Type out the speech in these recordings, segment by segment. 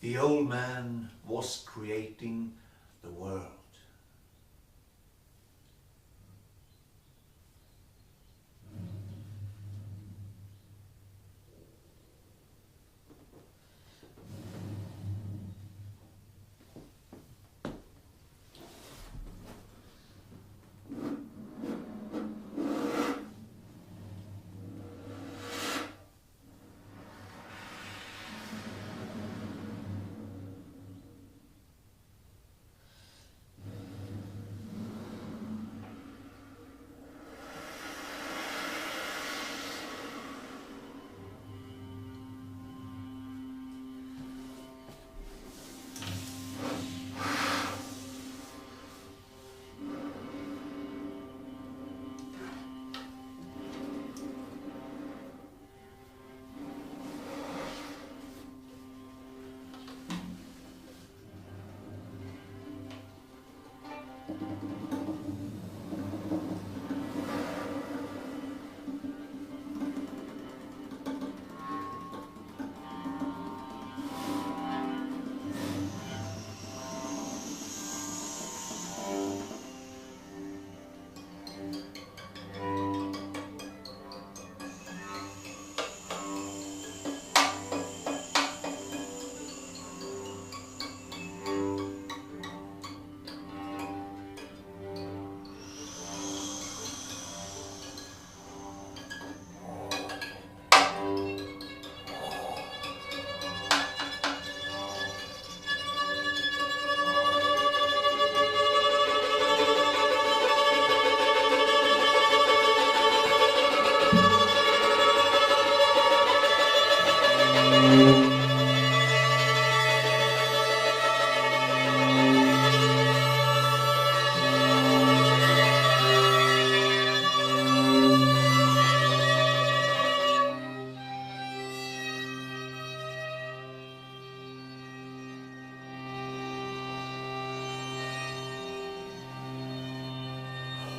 the old man was creating the world.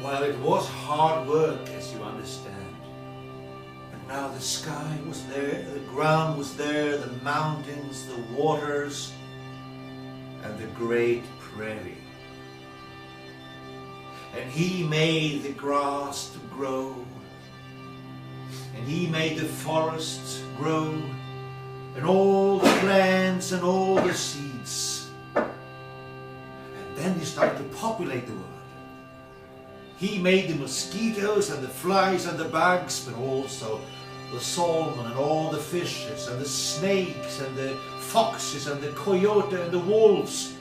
Well, it was hard work, as you understand. But now the sky was there, the ground was there, the mountains, the waters, and the great prairie. And he made the grass to grow, and he made the forests grow, and all the plants and all the seeds. And then he started to populate the world. He made the mosquitoes and the flies and the bugs, but also the salmon and all the fishes and the snakes and the foxes and the coyote and the wolves,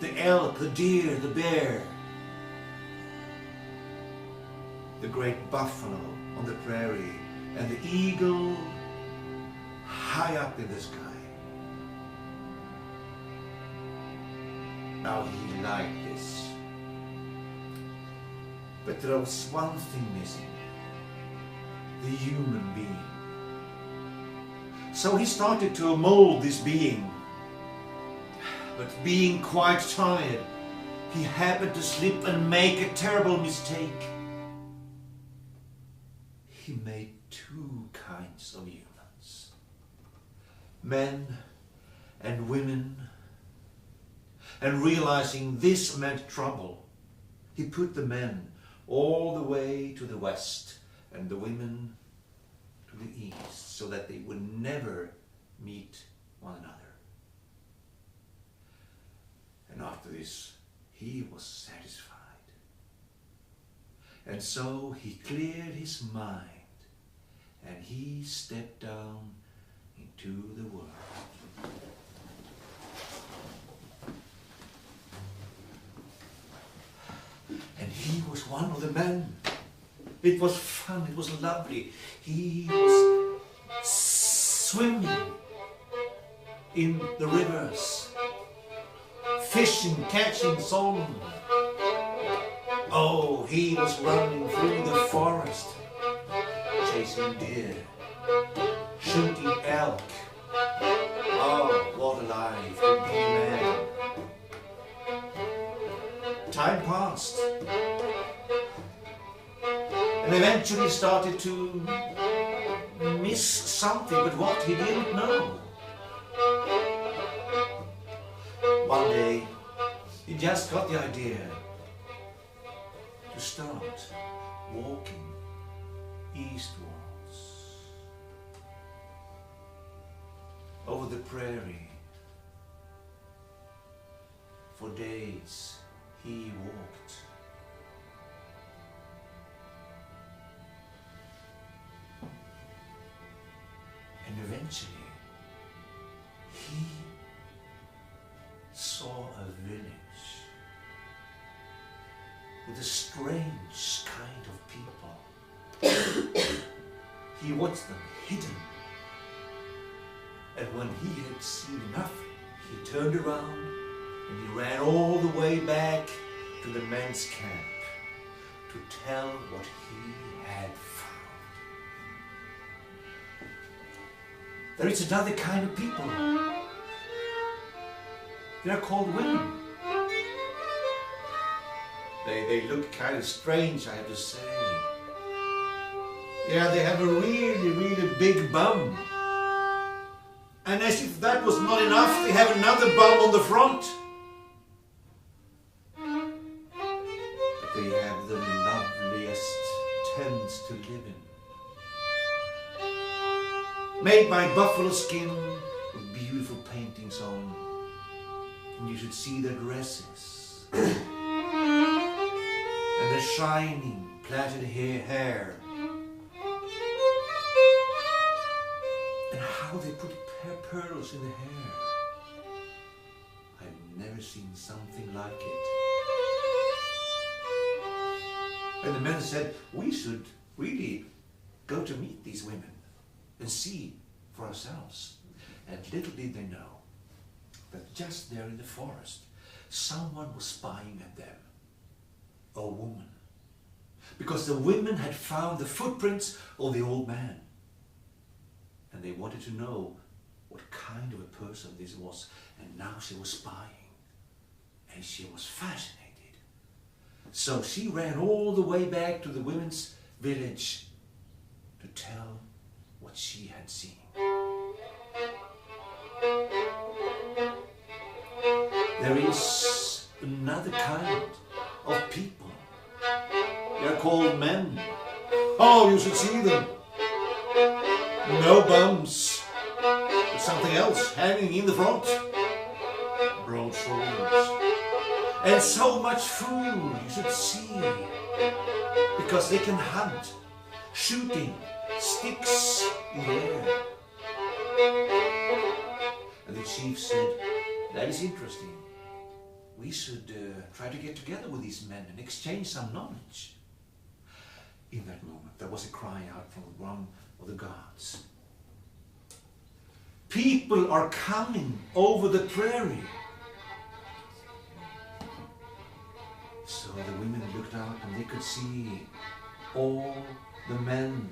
the elk, the deer, the bear, the great buffalo on the prairie, and the eagle high up in the sky. Now he liked this. But there was one thing missing, the human being. So he started to mold this being. But being quite tired, he happened to slip and make a terrible mistake. He made two kinds of humans, men and women. And realizing this meant trouble, he put the men all the way to the west and the women to the east, so that they would never meet one another. And after this, he was satisfied. And so he cleared his mind, and he stepped down into the world. And he was one of the men. It was fun, it was lovely. He was swimming in the rivers, fishing, catching salmon. Oh, he was running through the forest, chasing deer, shooting elk. Oh, what a life to be a man. Time passed, and eventually started to miss something, but what he didn't know. he just got the idea to start walking eastwards over the prairie. For days he walked. And eventually he saw a village with a strange kind of people. He watched them hidden, and when he had seen enough, he turned around and he ran all the way back to the men's camp to tell what he had found. There is another kind of people. They are called women. They look kind of strange, I have to say. Yeah, they have a really, really big bum. And as if that was not enough, they have another bum on the front. But they have the loveliest tents to live in. Made by buffalo skin with beautiful paintings on. And you should see their dresses. And their shining plaited hair. And how they put pearls in the hair. I've never seen something like it. And the men said, we should really go to meet these women and see for ourselves. And little did they know that just there in the forest, someone was spying at them. A woman. Because the women had found the footprints of the old man. And they wanted to know what kind of a person this was. And now she was spying. And she was fascinated. So she ran all the way back to the women's village to tell what she had seen. There is another kind of people. They are called men. Oh, you should see them. No bums, but something else hanging in the front. Broad shoulders. And so much food, you should see. Because they can hunt, shooting sticks in the air. And the chief said, that is interesting. We should try to get together with these men and exchange some knowledge. In that moment, there was a cry out from one of the guards. People are coming over the prairie. So the women looked out and they could see all the men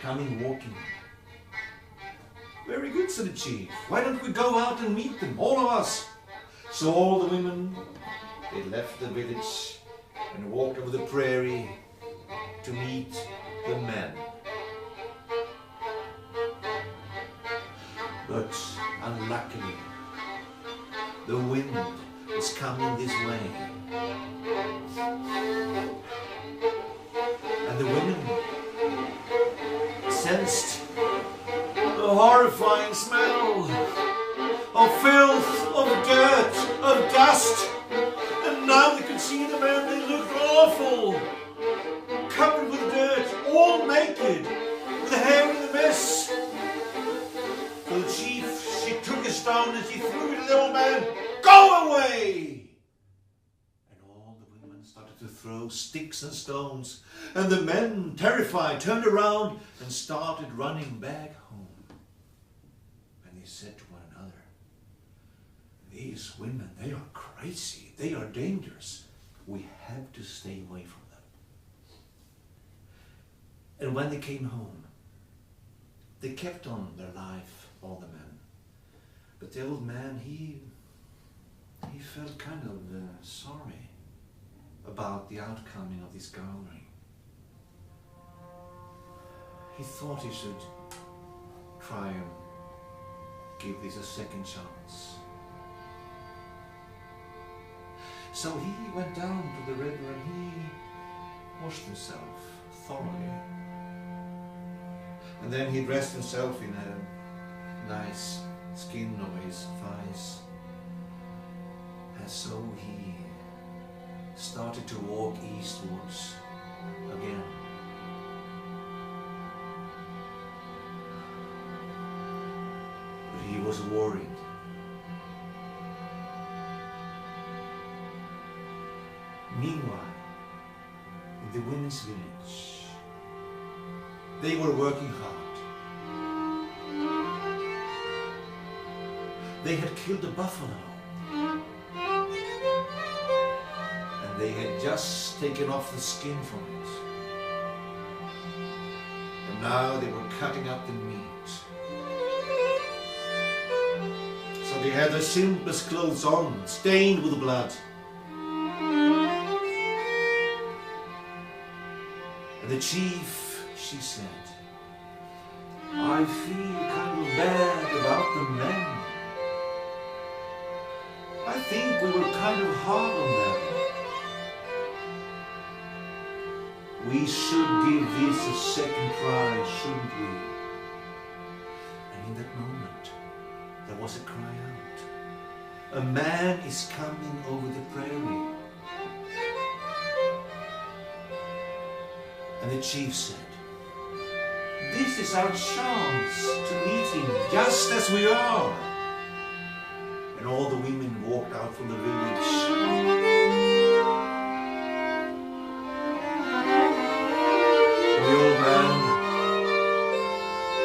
coming walking. Very good, said the chief. Why don't we go out and meet them, all of us? So all the women, they left the village and walked over the prairie to meet the men. But unluckily, the wind was coming this way. And the women sensed the horrifying smell of filth, of dirt, of dust. And now they could see the men, they looked awful. Covered with dirt, all naked, with the hair in the mess. So the chief, she took a stone and she threw it at the old man. Go away! And all the women started to throw sticks and stones. And the men, terrified, turned around and started running back home. And they said to one another, these women, they are crazy. They are dangerous. We have to stay away from them. And when they came home, they kept on their life, all the men. But the old man, he felt kind of sorry about the outcoming of this gathering. He thought he should try and give this a second chance. So he went down to the river and he washed himself thoroughly. And then he dressed himself in a nice skin of his thighs. And so he started to walk eastwards again. But he was worried. Meanwhile, in the women's village, they were working hard. They had killed a buffalo. And they had just taken off the skin from it. And now they were cutting up the meat. So they had their simplest clothes on, stained with blood. And the chief, she said, I feel kind of bad about the men. I think we were kind of hard on them. We should give this a second try, shouldn't we? And in that moment, there was a cry out. A man is coming over the prairie. And the chief said, this is our chance to meet him just as we are. And all the women walked out from the village. And the old man,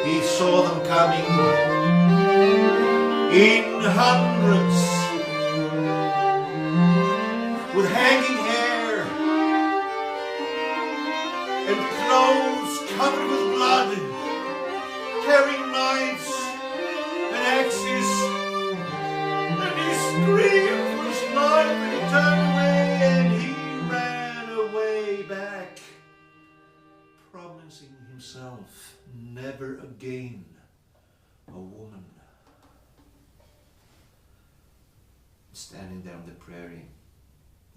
he saw them coming in hundreds, with hanging hair and clothes covered with blood, carrying knives and axes. He screamed for his life and he turned away and he ran away back, promising himself never again a woman. Standing there on the prairie,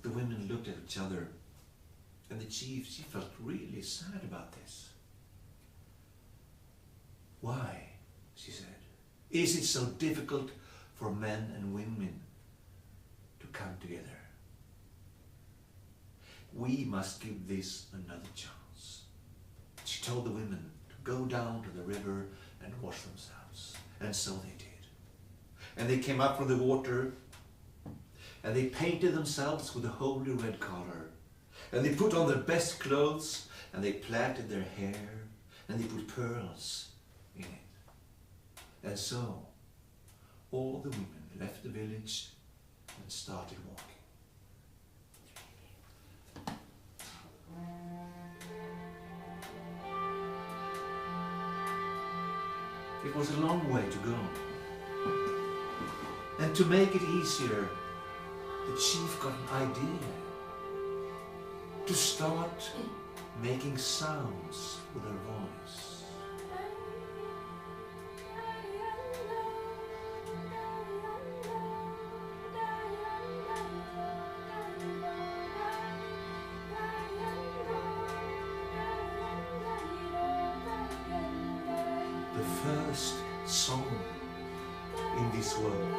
the women looked at each other, and the chief, she felt really sad about this. Why, she said, is it so difficult for men and women to come together? We must give this another chance. She told the women to go down to the river and wash themselves. And so they did. And they came up from the water and they painted themselves with a holy red color. And they put on their best clothes and they plaited their hair and they put pearls in it. And so all the women left the village and started walking. It was a long way to go. And to make it easier, the chief got an idea to start making sounds with her voice. The first song in this world.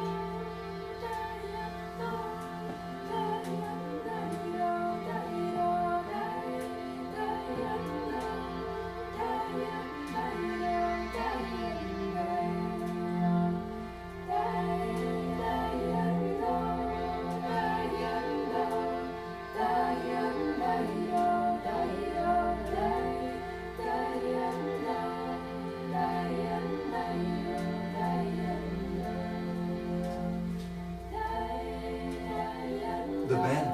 The men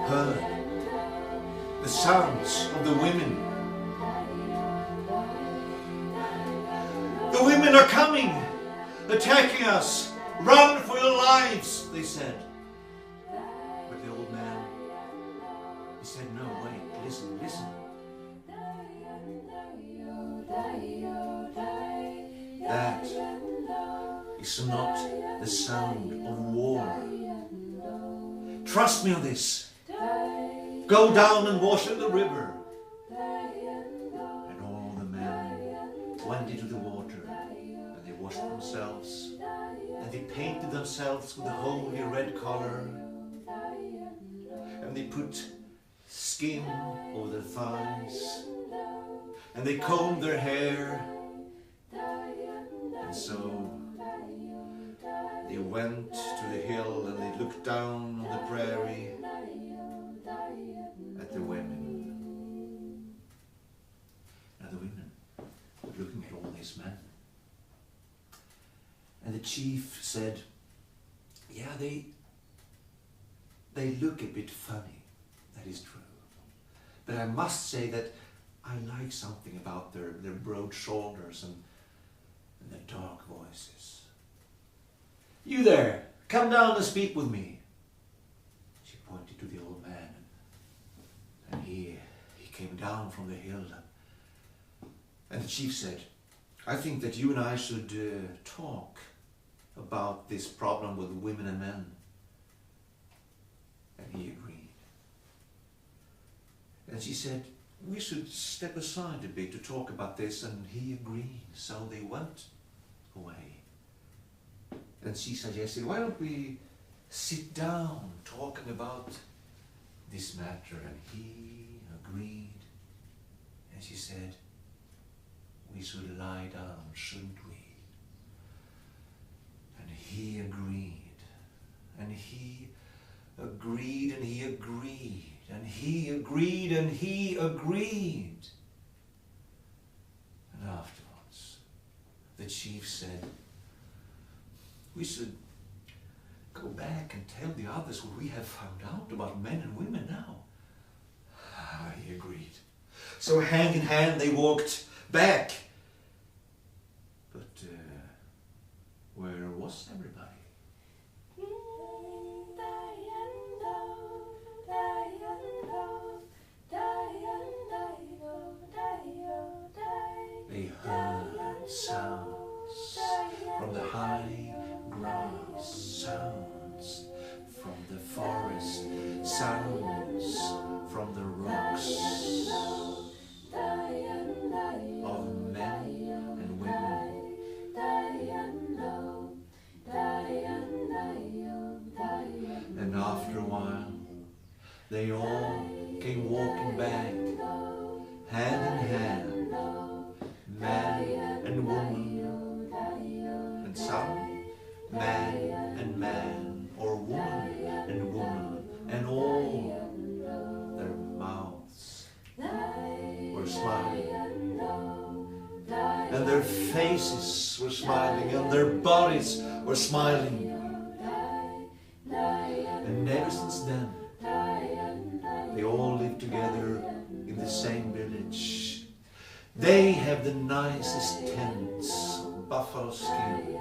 heard the sounds of the women. The women are coming, attacking us. Run for your lives, they said. But the old man, he said, no, wait, listen, listen. That is not the sound of war. Trust me on this. Go down and wash in the river. And all the men went into the water, and they washed themselves, and they painted themselves with a holy red color, and they put skin over their thighs, and they combed their hair, and so they went to the hill and they looked down on the prairie at the women. Now the women were looking at all these men. And the chief said, yeah, they look a bit funny, that is true. But I must say that I like something about their broad shoulders and their dark voices. You there, come down and speak with me. She pointed to the old man, and he came down from the hill. And the chief said, I think that you and I should talk about this problem with women and men. And he agreed. And she said, we should step aside a bit to talk about this, and he agreed. So they went away. And she suggested, why don't we sit down talking about this matter? And he agreed. And she said, we should lie down, shouldn't we? And he agreed. And he agreed, and he agreed. And he agreed, and he agreed. And afterwards, the chief said, we should go back and tell the others what we have found out about men and women now. He agreed. So hand in hand they walked back. But where was everybody? They heard sounds from the high grass, sounds from the forest, sounds from the rocks, of men and women. And after a while, they all came walking back, hand in hand, man and woman, and some man and man, or woman and woman, and all their mouths were smiling, and their faces were smiling, and their bodies were smiling. And ever since then, they all live together in the same village. They have the nicest tents of buffalo skin,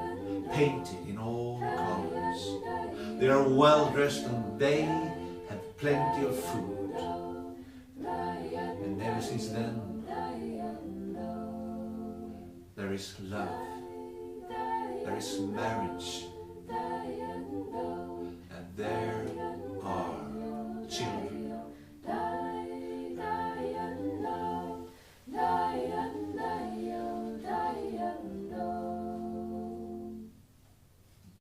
painted in all colors. They are well dressed, and they have plenty of food. And ever since then, there is love, there is marriage,